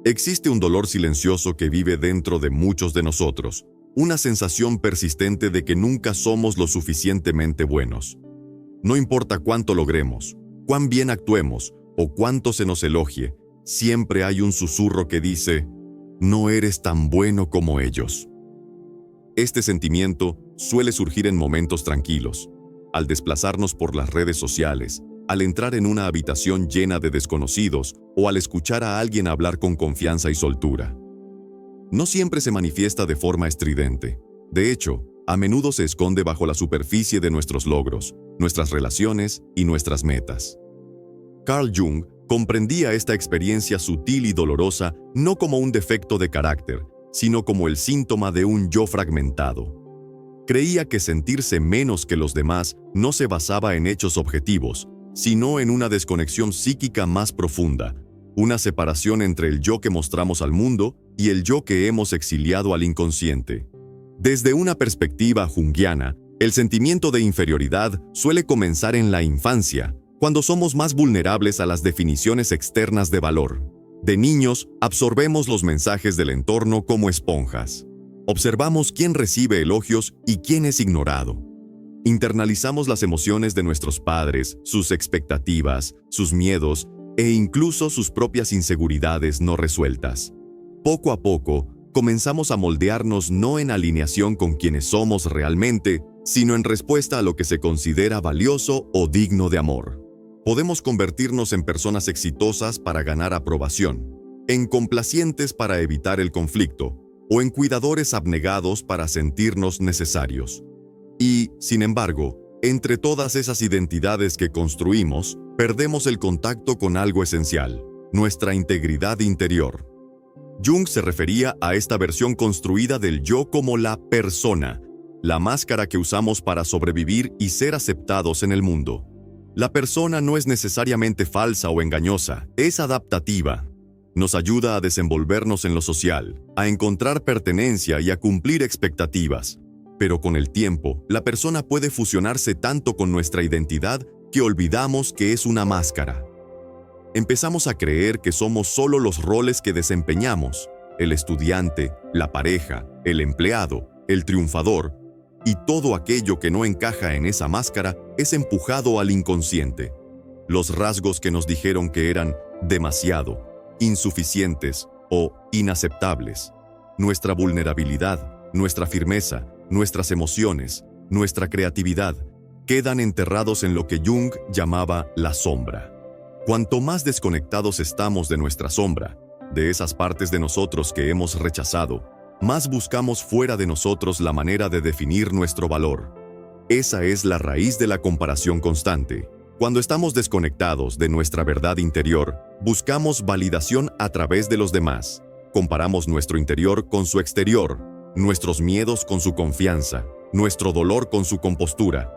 Existe un dolor silencioso que vive dentro de muchos de nosotros, una sensación persistente de que nunca somos lo suficientemente buenos. No importa cuánto logremos, cuán bien actuemos o cuánto se nos elogie, siempre hay un susurro que dice, no eres tan bueno como ellos. Este sentimiento suele surgir en momentos tranquilos, al desplazarnos por las redes sociales, al entrar en una habitación llena de desconocidos o al escuchar a alguien hablar con confianza y soltura. No siempre se manifiesta de forma estridente. De hecho, a menudo se esconde bajo la superficie de nuestros logros, nuestras relaciones y nuestras metas. Carl Jung comprendía esta experiencia sutil y dolorosa no como un defecto de carácter, sino como el síntoma de un yo fragmentado. Creía que sentirse menos que los demás no se basaba en hechos objetivos, sino en una desconexión psíquica más profunda, una separación entre el yo que mostramos al mundo y el yo que hemos exiliado al inconsciente. Desde una perspectiva junguiana, el sentimiento de inferioridad suele comenzar en la infancia, cuando somos más vulnerables a las definiciones externas de valor. De niños, absorbemos los mensajes del entorno como esponjas. Observamos quién recibe elogios y quién es ignorado. Internalizamos las emociones de nuestros padres, sus expectativas, sus miedos e incluso sus propias inseguridades no resueltas. Poco a poco, comenzamos a moldearnos no en alineación con quienes somos realmente, sino en respuesta a lo que se considera valioso o digno de amor. Podemos convertirnos en personas exitosas para ganar aprobación, en complacientes para evitar el conflicto, o en cuidadores abnegados para sentirnos necesarios. Y, sin embargo, entre todas esas identidades que construimos, perdemos el contacto con algo esencial, nuestra integridad interior. Jung se refería a esta versión construida del yo como la persona, la máscara que usamos para sobrevivir y ser aceptados en el mundo. La persona no es necesariamente falsa o engañosa, es adaptativa. Nos ayuda a desenvolvernos en lo social, a encontrar pertenencia y a cumplir expectativas. Pero con el tiempo, la persona puede fusionarse tanto con nuestra identidad que olvidamos que es una máscara. Empezamos a creer que somos solo los roles que desempeñamos, el estudiante, la pareja, el empleado, el triunfador, y todo aquello que no encaja en esa máscara es empujado al inconsciente. Los rasgos que nos dijeron que eran demasiado, insuficientes o inaceptables, nuestra vulnerabilidad, nuestra firmeza, nuestras emociones, nuestra creatividad, quedan enterrados en lo que Jung llamaba la sombra. Cuanto más desconectados estamos de nuestra sombra, de esas partes de nosotros que hemos rechazado, más buscamos fuera de nosotros la manera de definir nuestro valor. Esa es la raíz de la comparación constante. Cuando estamos desconectados de nuestra verdad interior, buscamos validación a través de los demás. Comparamos nuestro interior con su exterior, nuestros miedos con su confianza, nuestro dolor con su compostura.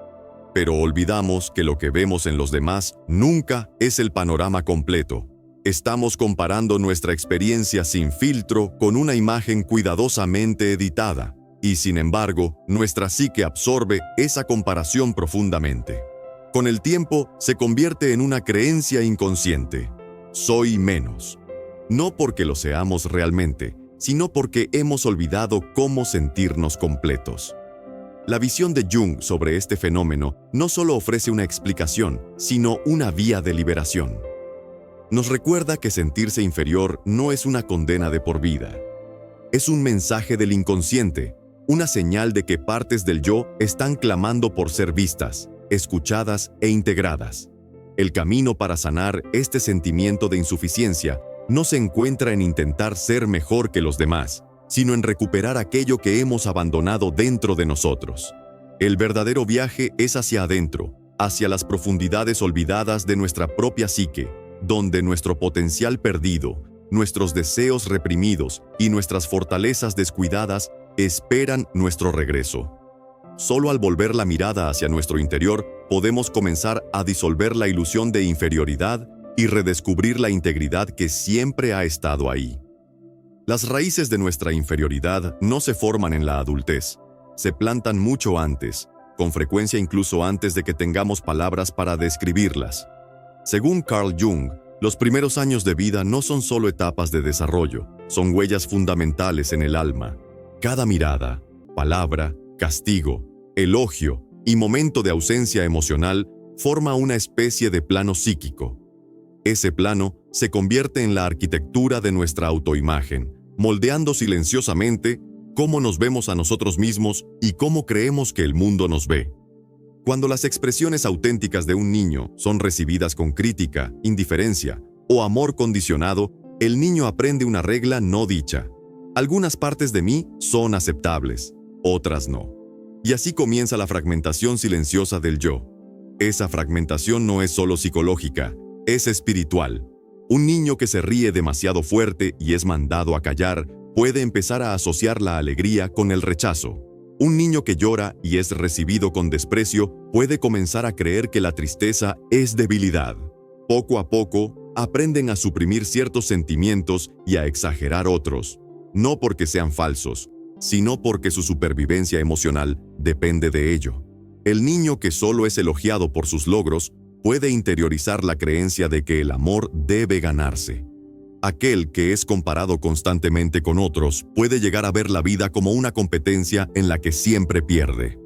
Pero olvidamos que lo que vemos en los demás nunca es el panorama completo. Estamos comparando nuestra experiencia sin filtro con una imagen cuidadosamente editada, y sin embargo, nuestra psique absorbe esa comparación profundamente. Con el tiempo, se convierte en una creencia inconsciente. Soy menos. No porque lo seamos realmente, sino porque hemos olvidado cómo sentirnos completos. La visión de Jung sobre este fenómeno no solo ofrece una explicación, sino una vía de liberación. Nos recuerda que sentirse inferior no es una condena de por vida. Es un mensaje del inconsciente, una señal de que partes del yo están clamando por ser vistas, escuchadas e integradas. El camino para sanar este sentimiento de insuficiencia no se encuentra en intentar ser mejor que los demás, sino en recuperar aquello que hemos abandonado dentro de nosotros. El verdadero viaje es hacia adentro, hacia las profundidades olvidadas de nuestra propia psique, donde nuestro potencial perdido, nuestros deseos reprimidos y nuestras fortalezas descuidadas esperan nuestro regreso. Solo al volver la mirada hacia nuestro interior podemos comenzar a disolver la ilusión de inferioridad y redescubrir la integridad que siempre ha estado ahí. Las raíces de nuestra inferioridad no se forman en la adultez, se plantan mucho antes, con frecuencia incluso antes de que tengamos palabras para describirlas. Según Carl Jung, Los primeros años de vida no son solo etapas de desarrollo, son huellas fundamentales en el alma. Cada mirada, palabra, castigo, elogio y momento de ausencia emocional forma una especie de plano psíquico. Ese plano se convierte en la arquitectura de nuestra autoimagen, moldeando silenciosamente cómo nos vemos a nosotros mismos y cómo creemos que el mundo nos ve. Cuando las expresiones auténticas de un niño son recibidas con crítica, indiferencia o amor condicionado, el niño aprende una regla no dicha. Algunas partes de mí son aceptables, otras no. Y así comienza la fragmentación silenciosa del yo. Esa fragmentación no es solo psicológica, es espiritual. Un niño que se ríe demasiado fuerte y es mandado a callar puede empezar a asociar la alegría con el rechazo. Un niño que llora y es recibido con desprecio puede comenzar a creer que la tristeza es debilidad. Poco a poco, aprenden a suprimir ciertos sentimientos y a exagerar otros, no porque sean falsos, sino porque su supervivencia emocional depende de ello. El niño que solo es elogiado por sus logros puede interiorizar la creencia de que el amor debe ganarse. Aquel que es comparado constantemente con otros puede llegar a ver la vida como una competencia en la que siempre pierde.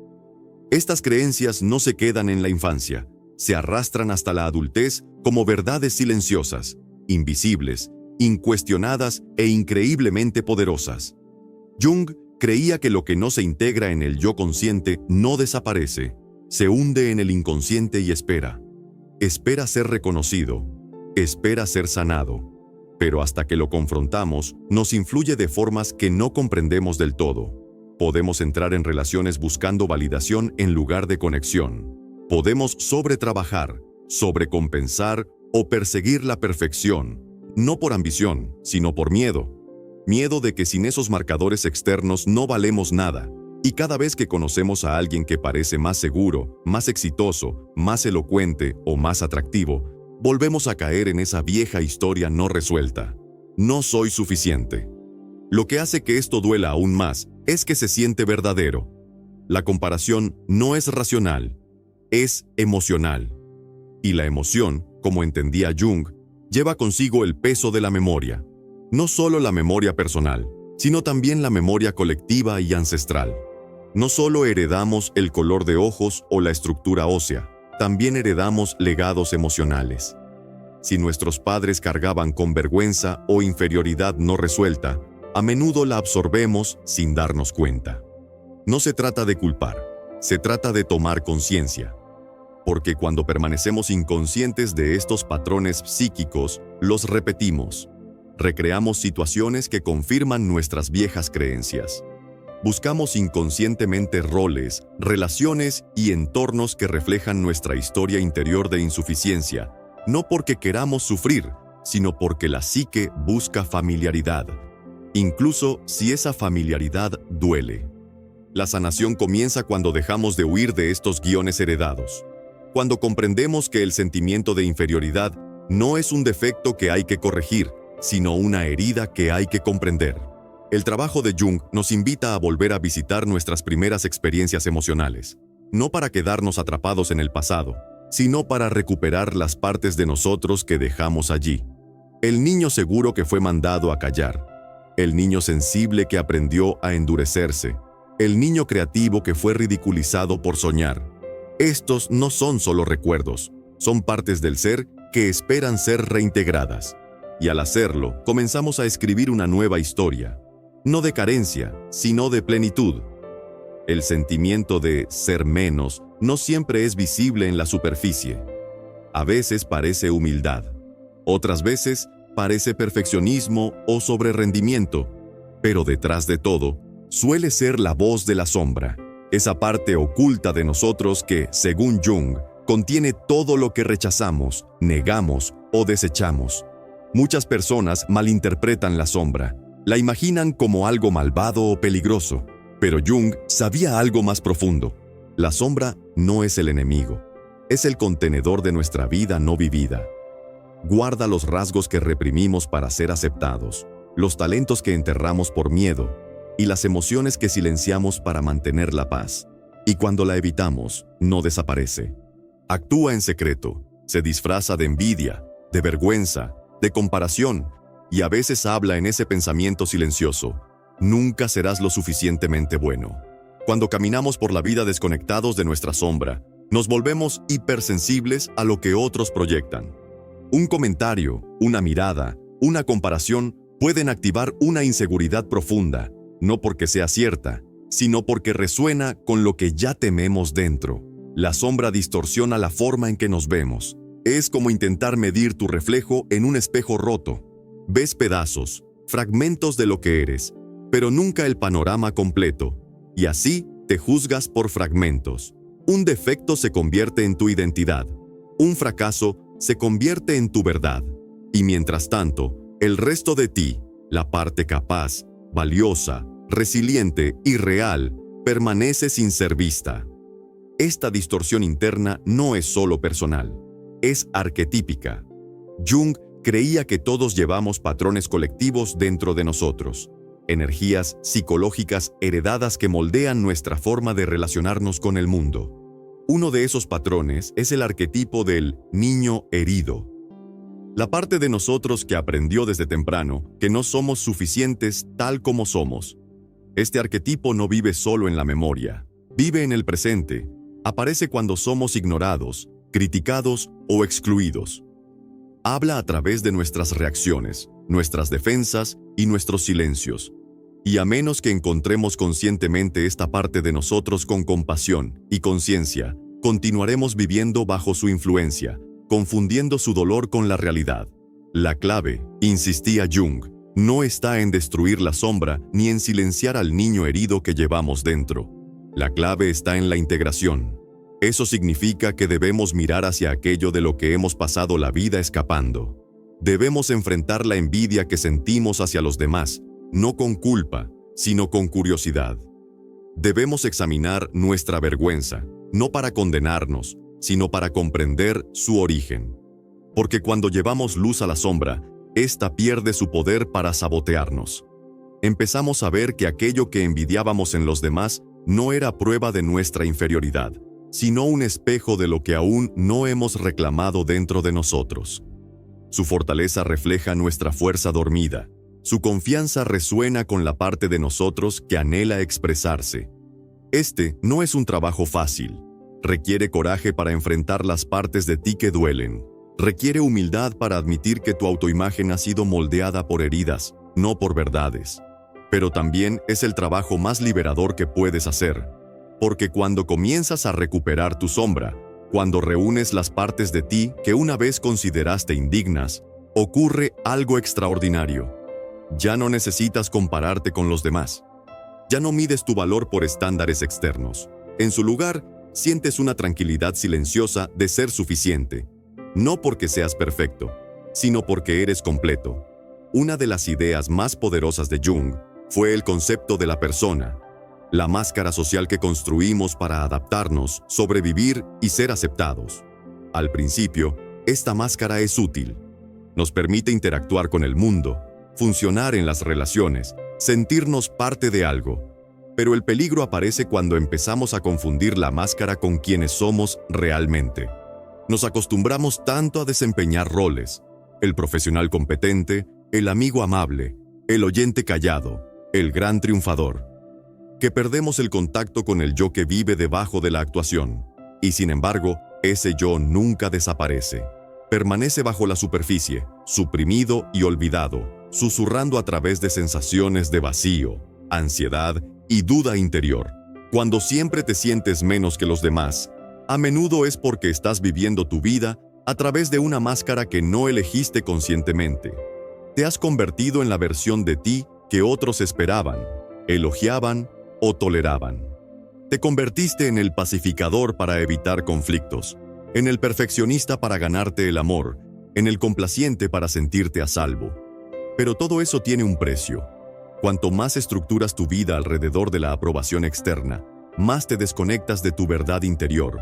Estas creencias no se quedan en la infancia, se arrastran hasta la adultez como verdades silenciosas, invisibles, incuestionadas e increíblemente poderosas. Jung creía que lo que no se integra en el yo consciente no desaparece, se hunde en el inconsciente y espera. Espera ser reconocido, espera ser sanado. Pero hasta que lo confrontamos, nos influye de formas que no comprendemos del todo. Podemos entrar en relaciones buscando validación en lugar de conexión. Podemos sobretrabajar, sobrecompensar o perseguir la perfección, no por ambición, sino por miedo. Miedo de que sin esos marcadores externos no valemos nada. Y cada vez que conocemos a alguien que parece más seguro, más exitoso, más elocuente o más atractivo, volvemos a caer en esa vieja historia no resuelta. No soy suficiente. Lo que hace que esto duela aún más es que se siente verdadero. La comparación no es racional, es emocional. Y la emoción, como entendía Jung, lleva consigo el peso de la memoria. No solo la memoria personal, sino también la memoria colectiva y ancestral. No solo heredamos el color de ojos o la estructura ósea, también heredamos legados emocionales. Si nuestros padres cargaban con vergüenza o inferioridad no resuelta, a menudo la absorbemos sin darnos cuenta. No se trata de culpar, se trata de tomar conciencia. Porque cuando permanecemos inconscientes de estos patrones psíquicos, los repetimos. Recreamos situaciones que confirman nuestras viejas creencias. Buscamos inconscientemente roles, relaciones y entornos que reflejan nuestra historia interior de insuficiencia, no porque queramos sufrir, sino porque la psique busca familiaridad, incluso si esa familiaridad duele. La sanación comienza cuando dejamos de huir de estos guiones heredados, cuando comprendemos que el sentimiento de inferioridad no es un defecto que hay que corregir, sino una herida que hay que comprender. El trabajo de Jung nos invita a volver a visitar nuestras primeras experiencias emocionales, no para quedarnos atrapados en el pasado, sino para recuperar las partes de nosotros que dejamos allí. El niño seguro que fue mandado a callar, el niño sensible que aprendió a endurecerse, el niño creativo que fue ridiculizado por soñar. Estos no son solo recuerdos, son partes del ser que esperan ser reintegradas. Y al hacerlo, comenzamos a escribir una nueva historia. No de carencia, sino de plenitud. El sentimiento de ser menos no siempre es visible en la superficie. A veces parece humildad, otras veces parece perfeccionismo o sobrerrendimiento, pero detrás de todo, suele ser la voz de la sombra, esa parte oculta de nosotros que, según Jung, contiene todo lo que rechazamos, negamos o desechamos. Muchas personas malinterpretan la sombra. La imaginan como algo malvado o peligroso, pero Jung sabía algo más profundo. La sombra no es el enemigo, es el contenedor de nuestra vida no vivida. Guarda los rasgos que reprimimos para ser aceptados, los talentos que enterramos por miedo y las emociones que silenciamos para mantener la paz. Y cuando la evitamos, no desaparece. Actúa en secreto, se disfraza de envidia, de vergüenza, de comparación, y a veces habla en ese pensamiento silencioso: nunca serás lo suficientemente bueno. Cuando caminamos por la vida desconectados de nuestra sombra, nos volvemos hipersensibles a lo que otros proyectan. Un comentario, una mirada, una comparación pueden activar una inseguridad profunda, no porque sea cierta, sino porque resuena con lo que ya tememos dentro. La sombra distorsiona la forma en que nos vemos. Es como intentar medir tu reflejo en un espejo roto. Ves pedazos, fragmentos de lo que eres, pero nunca el panorama completo, y así te juzgas por fragmentos. Un defecto se convierte en tu identidad. Un fracaso se convierte en tu verdad. Y mientras tanto, el resto de ti, la parte capaz, valiosa, resiliente y real, permanece sin ser vista. Esta distorsión interna no es solo personal, es arquetípica. Jung creía que todos llevamos patrones colectivos dentro de nosotros, energías psicológicas heredadas que moldean nuestra forma de relacionarnos con el mundo. Uno de esos patrones es el arquetipo del niño herido. La parte de nosotros que aprendió desde temprano que no somos suficientes tal como somos. Este arquetipo no vive solo en la memoria, vive en el presente. Aparece cuando somos ignorados, criticados o excluidos. Habla a través de nuestras reacciones, nuestras defensas y nuestros silencios. Y a menos que encontremos conscientemente esta parte de nosotros con compasión y conciencia, continuaremos viviendo bajo su influencia, confundiendo su dolor con la realidad. La clave, insistía Jung, no está en destruir la sombra ni en silenciar al niño herido que llevamos dentro. La clave está en la integración. Eso significa que debemos mirar hacia aquello de lo que hemos pasado la vida escapando. Debemos enfrentar la envidia que sentimos hacia los demás, no con culpa, sino con curiosidad. Debemos examinar nuestra vergüenza, no para condenarnos, sino para comprender su origen. Porque cuando llevamos luz a la sombra, ésta pierde su poder para sabotearnos. Empezamos a ver que aquello que envidiábamos en los demás no era prueba de nuestra inferioridad, sino un espejo de lo que aún no hemos reclamado dentro de nosotros. Su fortaleza refleja nuestra fuerza dormida. Su confianza resuena con la parte de nosotros que anhela expresarse. Este no es un trabajo fácil. Requiere coraje para enfrentar las partes de ti que duelen. Requiere humildad para admitir que tu autoimagen ha sido moldeada por heridas, no por verdades. Pero también es el trabajo más liberador que puedes hacer. Porque cuando comienzas a recuperar tu sombra, cuando reúnes las partes de ti que una vez consideraste indignas, ocurre algo extraordinario. Ya no necesitas compararte con los demás. Ya no mides tu valor por estándares externos. En su lugar, sientes una tranquilidad silenciosa de ser suficiente. No porque seas perfecto, sino porque eres completo. Una de las ideas más poderosas de Jung fue el concepto de la persona, la máscara social que construimos para adaptarnos, sobrevivir y ser aceptados. Al principio, esta máscara es útil. Nos permite interactuar con el mundo, funcionar en las relaciones, sentirnos parte de algo. Pero el peligro aparece cuando empezamos a confundir la máscara con quienes somos realmente. Nos acostumbramos tanto a desempeñar roles: el profesional competente, el amigo amable, el oyente callado, el gran triunfador, que perdemos el contacto con el yo que vive debajo de la actuación. Y sin embargo, ese yo nunca desaparece. Permanece bajo la superficie, suprimido y olvidado, susurrando a través de sensaciones de vacío, ansiedad y duda interior. Cuando siempre te sientes menos que los demás, a menudo es porque estás viviendo tu vida a través de una máscara que no elegiste conscientemente. Te has convertido en la versión de ti que otros esperaban, elogiaban o toleraban. Te convertiste en el pacificador para evitar conflictos, en el perfeccionista para ganarte el amor, en el complaciente para sentirte a salvo. Pero todo eso tiene un precio. Cuanto más estructuras tu vida alrededor de la aprobación externa, más te desconectas de tu verdad interior.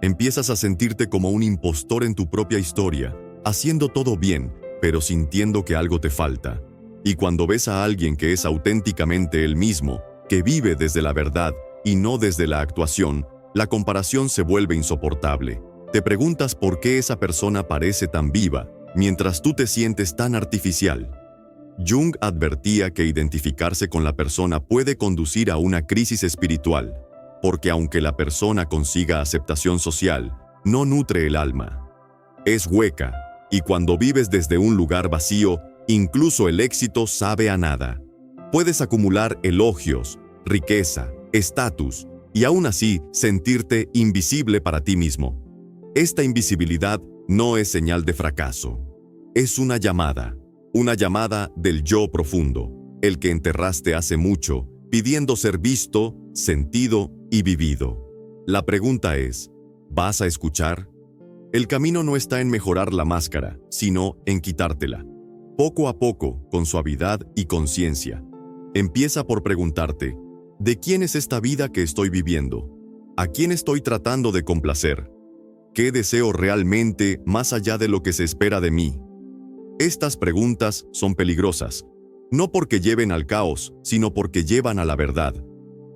Empiezas a sentirte como un impostor en tu propia historia, haciendo todo bien, pero sintiendo que algo te falta. Y cuando ves a alguien que es auténticamente él mismo, que vive desde la verdad y no desde la actuación, la comparación se vuelve insoportable. Te preguntas por qué esa persona parece tan viva, mientras tú te sientes tan artificial. Jung advertía que identificarse con la persona puede conducir a una crisis espiritual, porque aunque la persona consiga aceptación social, no nutre el alma. Es hueca, y cuando vives desde un lugar vacío, incluso el éxito sabe a nada. Puedes acumular elogios, riqueza, estatus, y aún así sentirte invisible para ti mismo. Esta invisibilidad no es señal de fracaso. Es una llamada del yo profundo, el que enterraste hace mucho, pidiendo ser visto, sentido y vivido. La pregunta es, ¿vas a escuchar? El camino no está en mejorar la máscara, sino en quitártela. Poco a poco, con suavidad y conciencia. Empieza por preguntarte, ¿de quién es esta vida que estoy viviendo? ¿A quién estoy tratando de complacer? ¿Qué deseo realmente más allá de lo que se espera de mí? Estas preguntas son peligrosas, no porque lleven al caos, sino porque llevan a la verdad.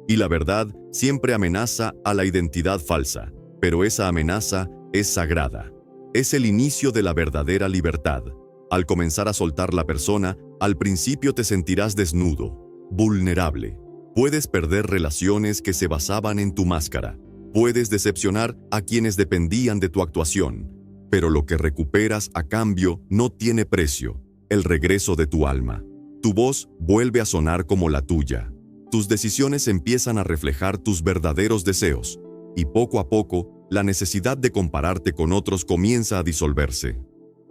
Y la verdad siempre amenaza a la identidad falsa, pero esa amenaza es sagrada. Es el inicio de la verdadera libertad. Al comenzar a soltar la persona, al principio te sentirás desnudo, vulnerable. Puedes perder relaciones que se basaban en tu máscara. Puedes decepcionar a quienes dependían de tu actuación. Pero lo que recuperas a cambio no tiene precio, el regreso de tu alma. Tu voz vuelve a sonar como la tuya. Tus decisiones empiezan a reflejar tus verdaderos deseos, y poco a poco, la necesidad de compararte con otros comienza a disolverse.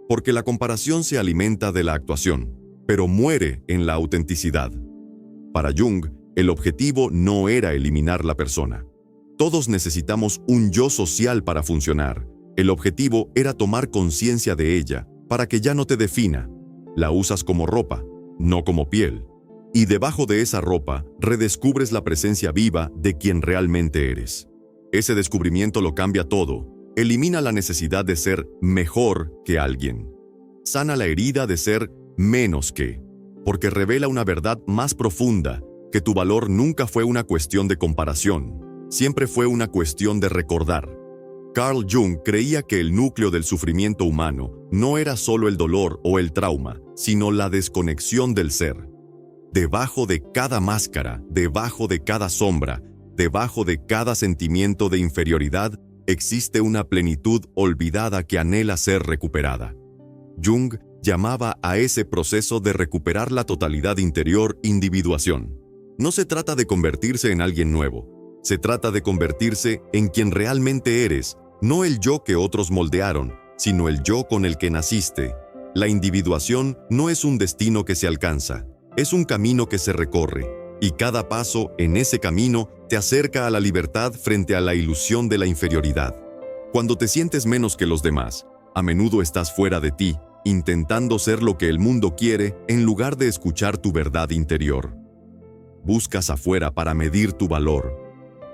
Porque la comparación se alimenta de la actuación, pero muere en la autenticidad. Para Jung, el objetivo no era eliminar la persona. Todos necesitamos un yo social para funcionar. El objetivo era tomar conciencia de ella, para que ya no te defina. La usas como ropa, no como piel. Y debajo de esa ropa, redescubres la presencia viva de quien realmente eres. Ese descubrimiento lo cambia todo. Elimina la necesidad de ser mejor que alguien. Sana la herida de ser menos que, porque revela una verdad más profunda, que tu valor nunca fue una cuestión de comparación, siempre fue una cuestión de recordar. Carl Jung creía que el núcleo del sufrimiento humano no era solo el dolor o el trauma, sino la desconexión del ser. Debajo de cada máscara, debajo de cada sombra, debajo de cada sentimiento de inferioridad, existe una plenitud olvidada que anhela ser recuperada. Jung llamaba a ese proceso de recuperar la totalidad interior individuación. No se trata de convertirse en alguien nuevo, se trata de convertirse en quien realmente eres, no el yo que otros moldearon, sino el yo con el que naciste. La individuación no es un destino que se alcanza, es un camino que se recorre, y cada paso en ese camino te acerca a la libertad frente a la ilusión de la inferioridad. Cuando te sientes menos que los demás, a menudo estás fuera de ti, intentando ser lo que el mundo quiere en lugar de escuchar tu verdad interior. Buscas afuera para medir tu valor.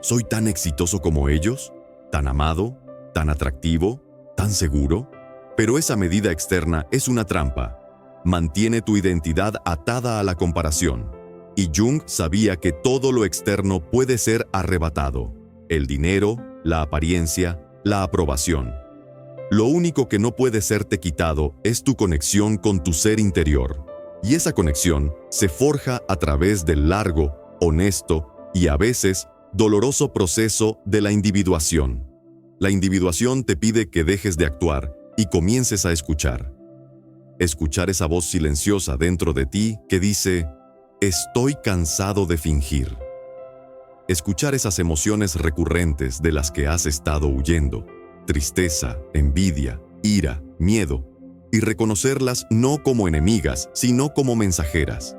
¿Soy tan exitoso como ellos? ¿Tan amado? ¿Tan atractivo? ¿Tan seguro? Pero esa medida externa es una trampa. Mantiene tu identidad atada a la comparación. Y Jung sabía que todo lo externo puede ser arrebatado. El dinero, la apariencia, la aprobación. Lo único que no puede serte quitado es tu conexión con tu ser interior. Y esa conexión se forja a través del largo, honesto y a veces doloroso proceso de la individuación. La individuación te pide que dejes de actuar y comiences a escuchar. Escuchar esa voz silenciosa dentro de ti que dice, estoy cansado de fingir. Escuchar esas emociones recurrentes de las que has estado huyendo. Tristeza, envidia, ira, miedo, y reconocerlas no como enemigas, sino como mensajeras.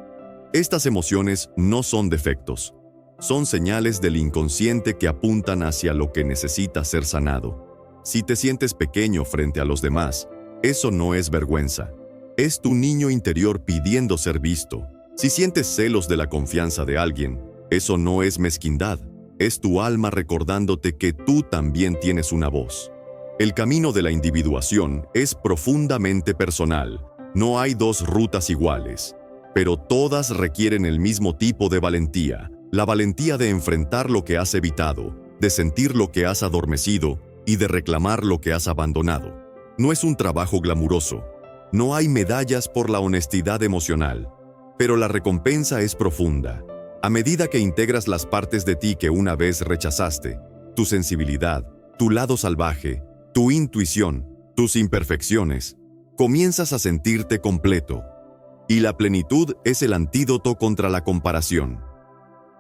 Estas emociones no son defectos, son señales del inconsciente que apuntan hacia lo que necesita ser sanado. Si te sientes pequeño frente a los demás, eso no es vergüenza, es tu niño interior pidiendo ser visto. Si sientes celos de la confianza de alguien, eso no es mezquindad, es tu alma recordándote que tú también tienes una voz. El camino de la individuación es profundamente personal. No hay dos rutas iguales, pero todas requieren el mismo tipo de valentía. La valentía de enfrentar lo que has evitado, de sentir lo que has adormecido y de reclamar lo que has abandonado. No es un trabajo glamuroso, No hay medallas por la honestidad emocional, pero la recompensa es profunda. A medida que integras las partes de ti que una vez rechazaste, tu sensibilidad, tu lado salvaje, tu intuición, tus imperfecciones, comienzas a sentirte completo. Y la plenitud es el antídoto contra la comparación.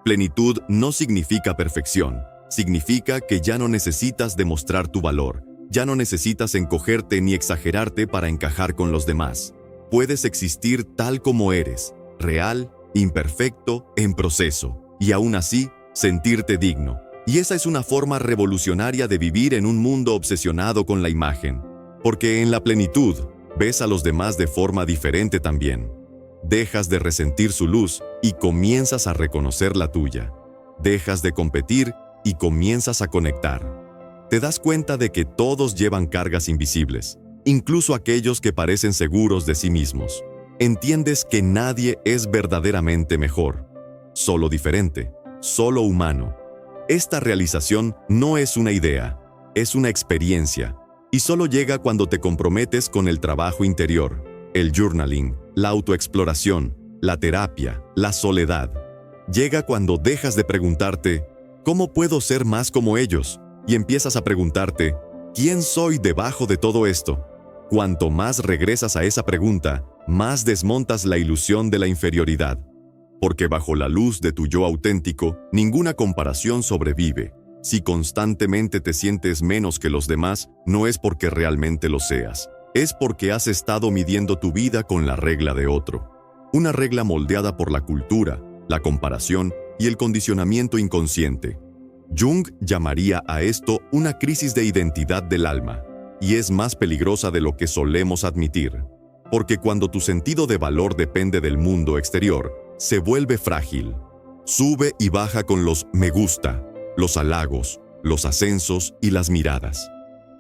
Plenitud no significa perfección, significa que ya no necesitas demostrar tu valor, ya no necesitas encogerte ni exagerarte para encajar con los demás. Puedes existir tal como eres, real, imperfecto, en proceso, y aún así, sentirte digno. Y esa es una forma revolucionaria de vivir en un mundo obsesionado con la imagen. Porque en la plenitud, ves a los demás de forma diferente también. Dejas de resentir su luz y comienzas a reconocer la tuya. Dejas de competir y comienzas a conectar. Te das cuenta de que todos llevan cargas invisibles, incluso aquellos que parecen seguros de sí mismos. Entiendes que nadie es verdaderamente mejor, solo diferente, solo humano. Esta realización no es una idea, es una experiencia, y solo llega cuando te comprometes con el trabajo interior, el journaling, la autoexploración, la terapia, la soledad. Llega cuando dejas de preguntarte, ¿cómo puedo ser más como ellos? Y empiezas a preguntarte, ¿quién soy debajo de todo esto? Cuanto más regresas a esa pregunta, más desmontas la ilusión de la inferioridad. Porque bajo la luz de tu yo auténtico, ninguna comparación sobrevive. Si constantemente te sientes menos que los demás, no es porque realmente lo seas. Es porque has estado midiendo tu vida con la regla de otro. Una regla moldeada por la cultura, la comparación y el condicionamiento inconsciente. Jung llamaría a esto una crisis de identidad del alma, y es más peligrosa de lo que solemos admitir. Porque cuando tu sentido de valor depende del mundo exterior, se vuelve frágil. Sube y baja con los me gusta, los halagos, los ascensos y las miradas.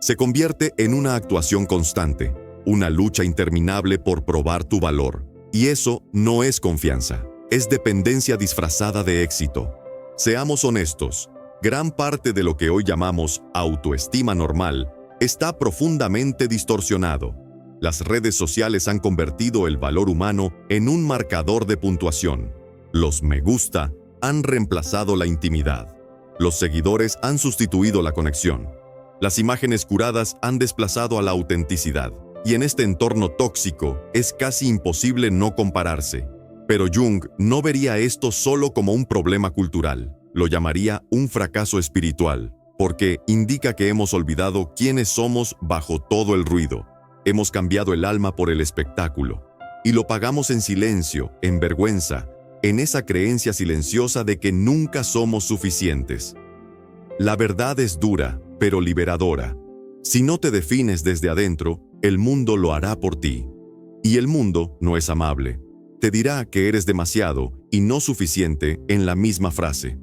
Se convierte en una actuación constante, una lucha interminable por probar tu valor. Y eso no es confianza, es dependencia disfrazada de éxito. Seamos honestos, gran parte de lo que hoy llamamos autoestima normal está profundamente distorsionado. Las redes sociales han convertido el valor humano en un marcador de puntuación. Los me gusta han reemplazado la intimidad. Los seguidores han sustituido la conexión. Las imágenes curadas han desplazado a la autenticidad. Y en este entorno tóxico es casi imposible no compararse. Pero Jung no vería esto solo como un problema cultural. Lo llamaría un fracaso espiritual, porque indica que hemos olvidado quiénes somos bajo todo el ruido. Hemos cambiado el alma por el espectáculo. Y lo pagamos en silencio, en vergüenza, en esa creencia silenciosa de que nunca somos suficientes. La verdad es dura, pero liberadora. Si no te defines desde adentro, el mundo lo hará por ti. Y el mundo no es amable. Te dirá que eres demasiado y no suficiente en la misma frase.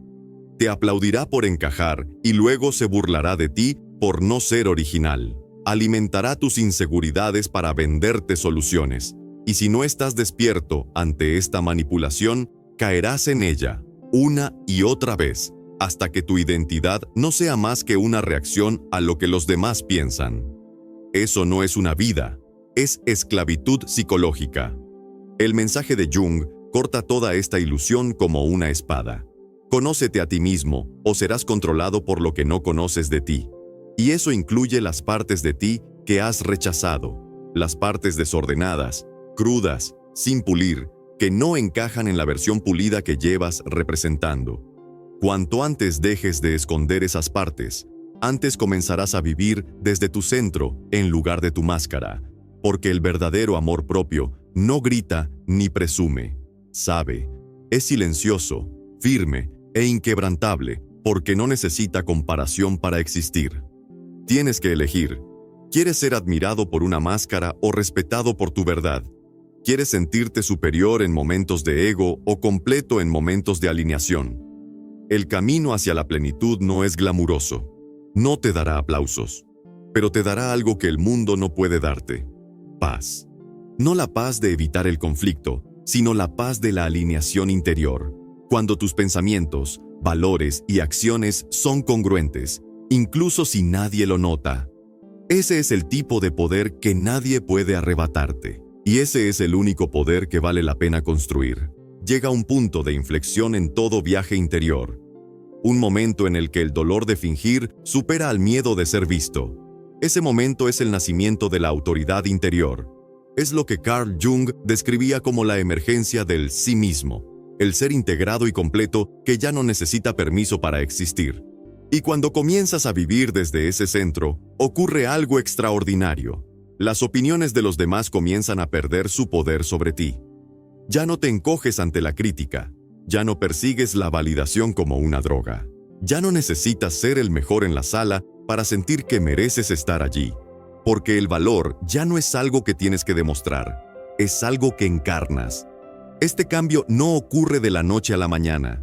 Te aplaudirá por encajar y luego se burlará de ti por no ser original. Alimentará tus inseguridades para venderte soluciones. Y si no estás despierto ante esta manipulación, caerás en ella, una y otra vez, hasta que tu identidad no sea más que una reacción a lo que los demás piensan. Eso no es una vida, es esclavitud psicológica. El mensaje de Jung corta toda esta ilusión como una espada. Conócete a ti mismo o serás controlado por lo que no conoces de ti. Y eso incluye las partes de ti que has rechazado, las partes desordenadas, crudas, sin pulir, que no encajan en la versión pulida que llevas representando. Cuanto antes dejes de esconder esas partes, antes comenzarás a vivir desde tu centro en lugar de tu máscara, porque el verdadero amor propio no grita ni presume, sabe, es silencioso, firme e inquebrantable, porque no necesita comparación para existir. Tienes que elegir. ¿Quieres ser admirado por una máscara o respetado por tu verdad? ¿Quieres sentirte superior en momentos de ego o completo en momentos de alineación? El camino hacia la plenitud no es glamuroso. No te dará aplausos, pero te dará algo que el mundo no puede darte: paz. No la paz de evitar el conflicto, sino la paz de la alineación interior. Cuando tus pensamientos, valores y acciones son congruentes, incluso si nadie lo nota. Ese es el tipo de poder que nadie puede arrebatarte. Y ese es el único poder que vale la pena construir. Llega un punto de inflexión en todo viaje interior. Un momento en el que el dolor de fingir supera al miedo de ser visto. Ese momento es el nacimiento de la autoridad interior. Es lo que Carl Jung describía como la emergencia del sí mismo, el ser integrado y completo que ya no necesita permiso para existir. Y cuando comienzas a vivir desde ese centro, ocurre algo extraordinario. Las opiniones de los demás comienzan a perder su poder sobre ti. Ya no te encoges ante la crítica, ya no persigues la validación como una droga. Ya no necesitas ser el mejor en la sala para sentir que mereces estar allí. Porque el valor ya no es algo que tienes que demostrar, es algo que encarnas. Este cambio no ocurre de la noche a la mañana,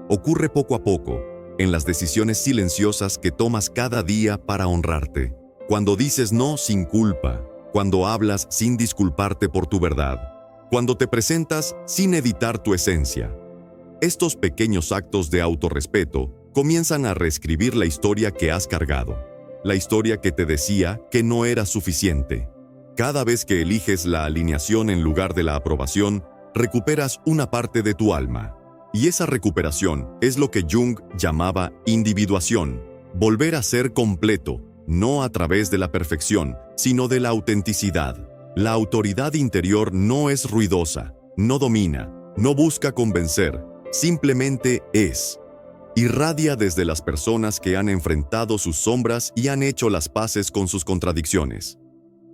ocurre poco a poco, en las decisiones silenciosas que tomas cada día para honrarte. Cuando dices no sin culpa, cuando hablas sin disculparte por tu verdad, cuando te presentas sin editar tu esencia. Estos pequeños actos de autorrespeto comienzan a reescribir la historia que has cargado, la historia que te decía que no era suficiente. Cada vez que eliges la alineación en lugar de la aprobación, recuperas una parte de tu alma. Y esa recuperación es lo que Jung llamaba individuación, volver a ser completo, no a través de la perfección, sino de la autenticidad. La autoridad interior no es ruidosa, no domina, no busca convencer, simplemente es. Irradia desde las personas que han enfrentado sus sombras y han hecho las paces con sus contradicciones.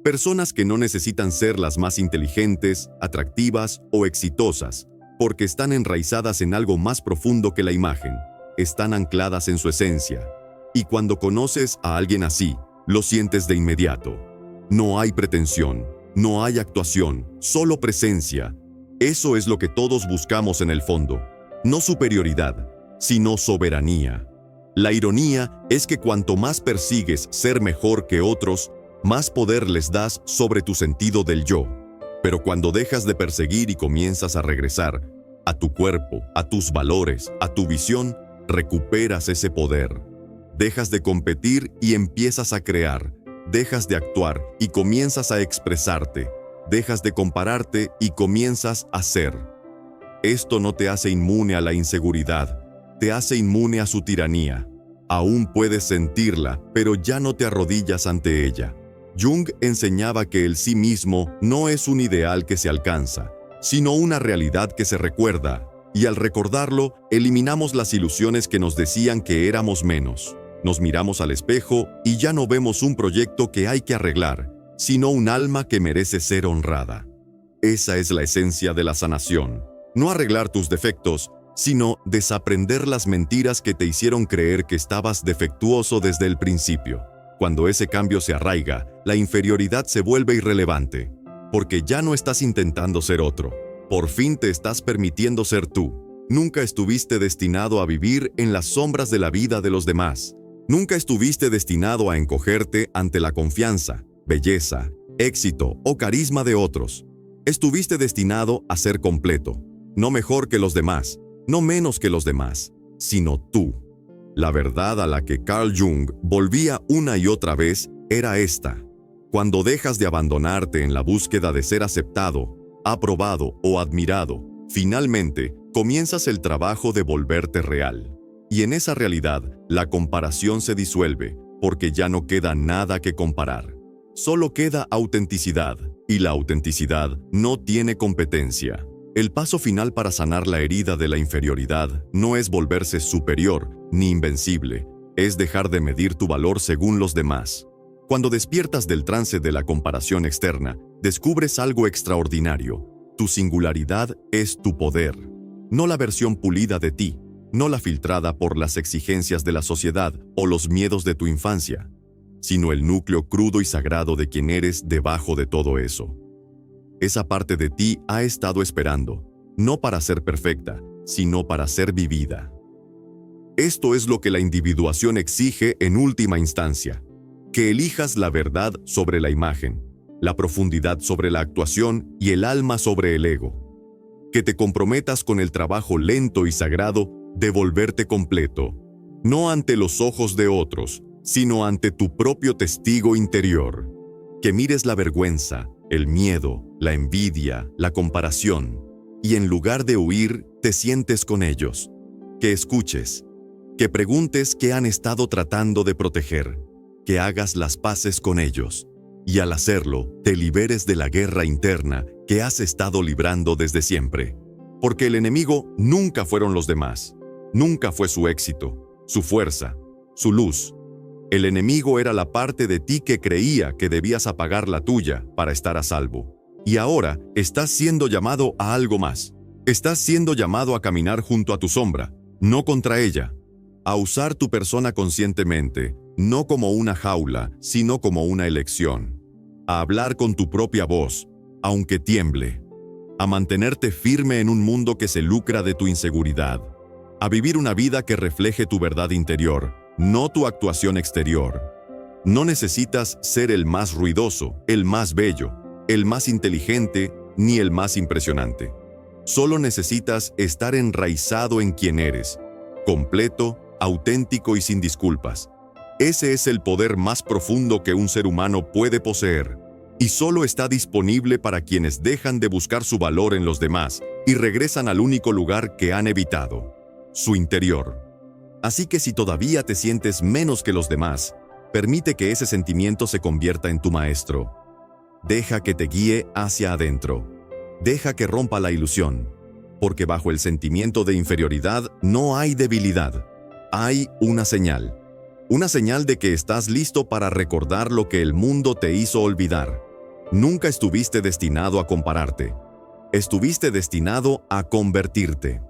Personas que no necesitan ser las más inteligentes, atractivas o exitosas, porque están enraizadas en algo más profundo que la imagen, están ancladas en su esencia. Y cuando conoces a alguien así, lo sientes de inmediato. No hay pretensión, no hay actuación, solo presencia. Eso es lo que todos buscamos en el fondo. No superioridad, sino soberanía. La ironía es que cuanto más persigues ser mejor que otros, más poder les das sobre tu sentido del yo. Pero cuando dejas de perseguir y comienzas a regresar a tu cuerpo, a tus valores, a tu visión, recuperas ese poder. Dejas de competir y empiezas a crear. Dejas de actuar y comienzas a expresarte. Dejas de compararte y comienzas a ser. Esto no te hace inmune a la inseguridad, te hace inmune a su tiranía. Aún puedes sentirla, pero ya no te arrodillas ante ella. Jung enseñaba que el sí mismo no es un ideal que se alcanza, sino una realidad que se recuerda, y al recordarlo, eliminamos las ilusiones que nos decían que éramos menos. Nos miramos al espejo y ya no vemos un proyecto que hay que arreglar, sino un alma que merece ser honrada. Esa es la esencia de la sanación. No arreglar tus defectos, sino desaprender las mentiras que te hicieron creer que estabas defectuoso desde el principio. Cuando ese cambio se arraiga, la inferioridad se vuelve irrelevante, porque ya no estás intentando ser otro. Por fin te estás permitiendo ser tú. Nunca estuviste destinado a vivir en las sombras de la vida de los demás. Nunca estuviste destinado a encogerte ante la confianza, belleza, éxito o carisma de otros. Estuviste destinado a ser completo, no mejor que los demás, no menos que los demás, sino tú. La verdad a la que Carl Jung volvía una y otra vez era esta. Cuando dejas de abandonarte en la búsqueda de ser aceptado, aprobado o admirado, finalmente comienzas el trabajo de volverte real. Y en esa realidad, la comparación se disuelve, porque ya no queda nada que comparar. Solo queda autenticidad, y la autenticidad no tiene competencia. El paso final para sanar la herida de la inferioridad no es volverse superior ni invencible, es dejar de medir tu valor según los demás. Cuando despiertas del trance de la comparación externa, descubres algo extraordinario. Tu singularidad es tu poder, no la versión pulida de ti, no la filtrada por las exigencias de la sociedad o los miedos de tu infancia, sino el núcleo crudo y sagrado de quien eres debajo de todo eso. Esa parte de ti ha estado esperando, no para ser perfecta, sino para ser vivida. Esto es lo que la individuación exige en última instancia, que elijas la verdad sobre la imagen, la profundidad sobre la actuación y el alma sobre el ego. Que te comprometas con el trabajo lento y sagrado de volverte completo, no ante los ojos de otros, sino ante tu propio testigo interior. Que mires la vergüenza, el miedo, la envidia, la comparación, y en lugar de huir, te sientes con ellos. Que escuches, que preguntes qué han estado tratando de proteger, que hagas las paces con ellos, y al hacerlo, te liberes de la guerra interna que has estado librando desde siempre. Porque el enemigo nunca fueron los demás, nunca fue su éxito, su fuerza, su luz. El enemigo era la parte de ti que creía que debías apagar la tuya para estar a salvo. Y ahora estás siendo llamado a algo más. Estás siendo llamado a caminar junto a tu sombra, no contra ella. A usar tu persona conscientemente, no como una jaula, sino como una elección. A hablar con tu propia voz, aunque tiemble. A mantenerte firme en un mundo que se lucra de tu inseguridad. A vivir una vida que refleje tu verdad interior, no tu actuación exterior. No necesitas ser el más ruidoso, el más bello, el más inteligente, ni el más impresionante. Solo necesitas estar enraizado en quien eres, completo, auténtico y sin disculpas. Ese es el poder más profundo que un ser humano puede poseer, y solo está disponible para quienes dejan de buscar su valor en los demás y regresan al único lugar que han evitado, su interior. Así que si todavía te sientes menos que los demás, permite que ese sentimiento se convierta en tu maestro. Deja que te guíe hacia adentro. Deja que rompa la ilusión, porque bajo el sentimiento de inferioridad no hay debilidad. Hay una señal de que estás listo para recordar lo que el mundo te hizo olvidar. Nunca estuviste destinado a compararte. Estuviste destinado a convertirte.